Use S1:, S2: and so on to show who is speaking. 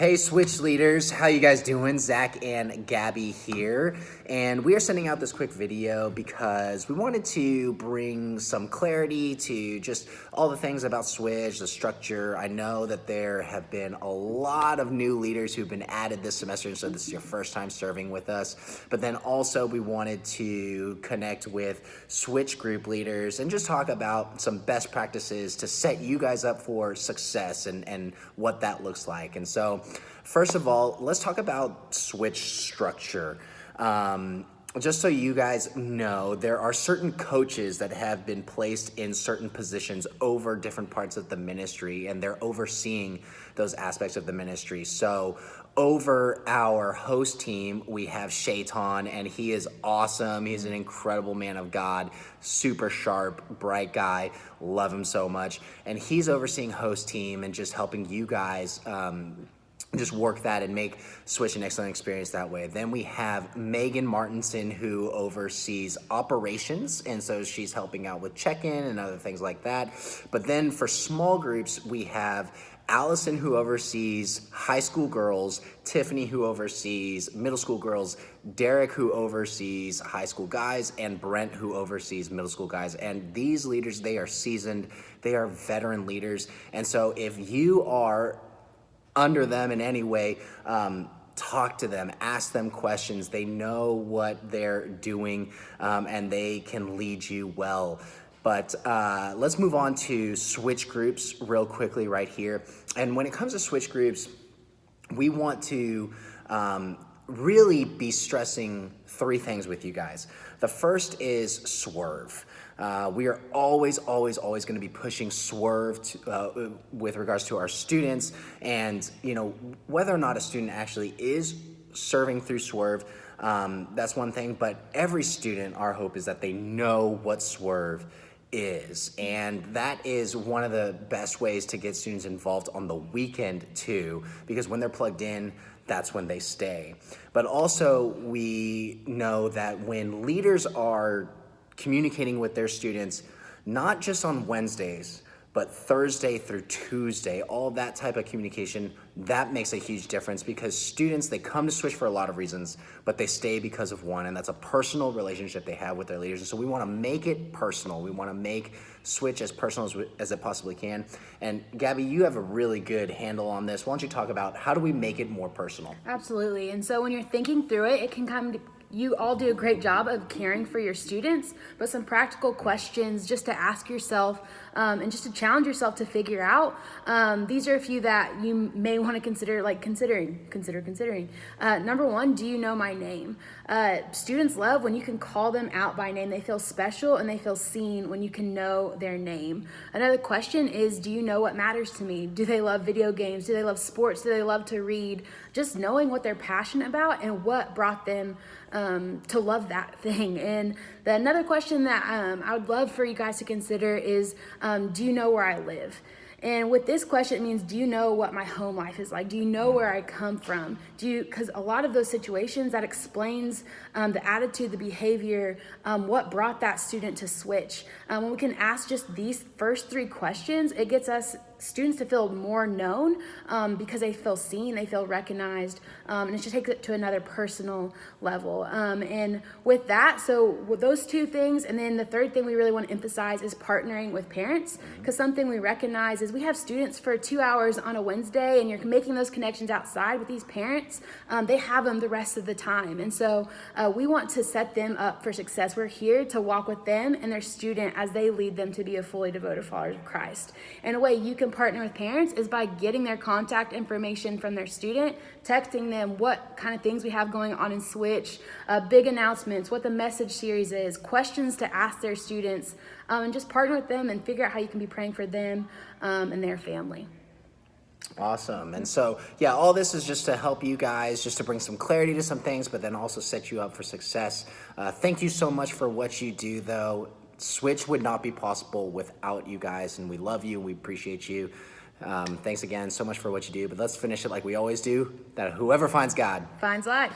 S1: Hey Switch leaders, how you guys doing? Zach and Gabby here, and we are sending out this quick video because we wanted to bring some clarity to just all the things about Switch, the structure. I know that there have been a lot of new leaders who've been added this semester, so this is your first time serving with us, but then also we wanted to connect with Switch group leaders and just talk about some best practices to set you guys up for success and what that looks like. And so first of all, let's talk about Switch structure. Just so you guys know, there are certain coaches that have been placed in certain positions over different parts of the ministry, and they're overseeing those aspects of the ministry. So over our host team, we have Shaitan, and he is awesome. He's an incredible man of God, super sharp, bright guy, love him so much. And he's overseeing host team and just helping you guys just work that and make Switch an excellent experience that way. Then we have Megan Martinson, who oversees operations, and so she's helping out with check-in and other things like that. But then for small groups, we have Allison, who oversees high school girls, Tiffany, who oversees middle school girls, Derek, who oversees high school guys, and Brent, who oversees middle school guys. And these leaders, they are seasoned, they are veteran leaders. And so if you are under them in any way, talk to them, ask them questions. They know what they're doing, and they can lead you well. But let's move on to Switch groups real quickly right here. And when it comes to Switch groups, we want to really be stressing three things with you guys. The first is Swerve. We are always going to be pushing Swerve with regards to our students, and whether or not a student actually is serving through Swerve, that's one thing. But every student, our hope is that they know what Swerve is, and that is one of the best ways to get students involved on the weekend too, because when they're plugged in, that's when they stay. But also we know that when leaders are communicating with their students, not just on Wednesdays, but Thursday through Tuesday, all that type of communication, that makes a huge difference, because students, they come to Switch for a lot of reasons, but they stay because of one, and that's a personal relationship they have with their leaders. And so we want to make it personal. We want to make Switch as personal as it possibly can. And Gabby, you have a really good handle on this. Why don't you talk about how do we make it more personal?
S2: Absolutely. And so when you're thinking through it, it can come to you all do a great job of caring for your students, but some practical questions just to ask yourself and just to challenge yourself to figure out. These are a few that you may want to consider, like considering. Number one, do you know my name? Students love when you can call them out by name. They feel special and they feel seen when you can know their name. Another question is, do you know what matters to me? Do they love video games? Do they love sports? Do they love to read? Just knowing what they're passionate about and what brought them to love that thing. And another question that I would love for you guys to consider is, do you know where I live? And with this question, it means, do you know what my home life is like? Do you know where I come from? Because a lot of those situations, that explains the attitude, the behavior, what brought that student to Switch. When we can ask just these first three questions, it gets us students to feel more known because they feel seen, they feel recognized, and it just takes it to another personal level. And with that, so with those two things, and then the third thing we really want to emphasize is partnering with parents, because something we recognize is we have students for 2 hours on a Wednesday, and you're making those connections outside with these parents. They have them the rest of the time, and so we want to set them up for success. We're here to walk with them and their student as they lead them to be a fully devoted follower of Christ. And a way you can partner with parents is by getting their contact information from their student, texting them what kind of things we have going on in Switch, big announcements, what the message series is, questions to ask their students, and just partner with them and figure out how you can be praying for them and their family.
S1: Awesome. And so, yeah, all this is just to help you guys, just to bring some clarity to some things, but then also set you up for success. Thank you so much for what you do, though. Switch would not be possible without you guys, and we love you. We appreciate you. Thanks again so much for what you do, but let's finish it like we always do, that whoever finds God
S2: Finds life.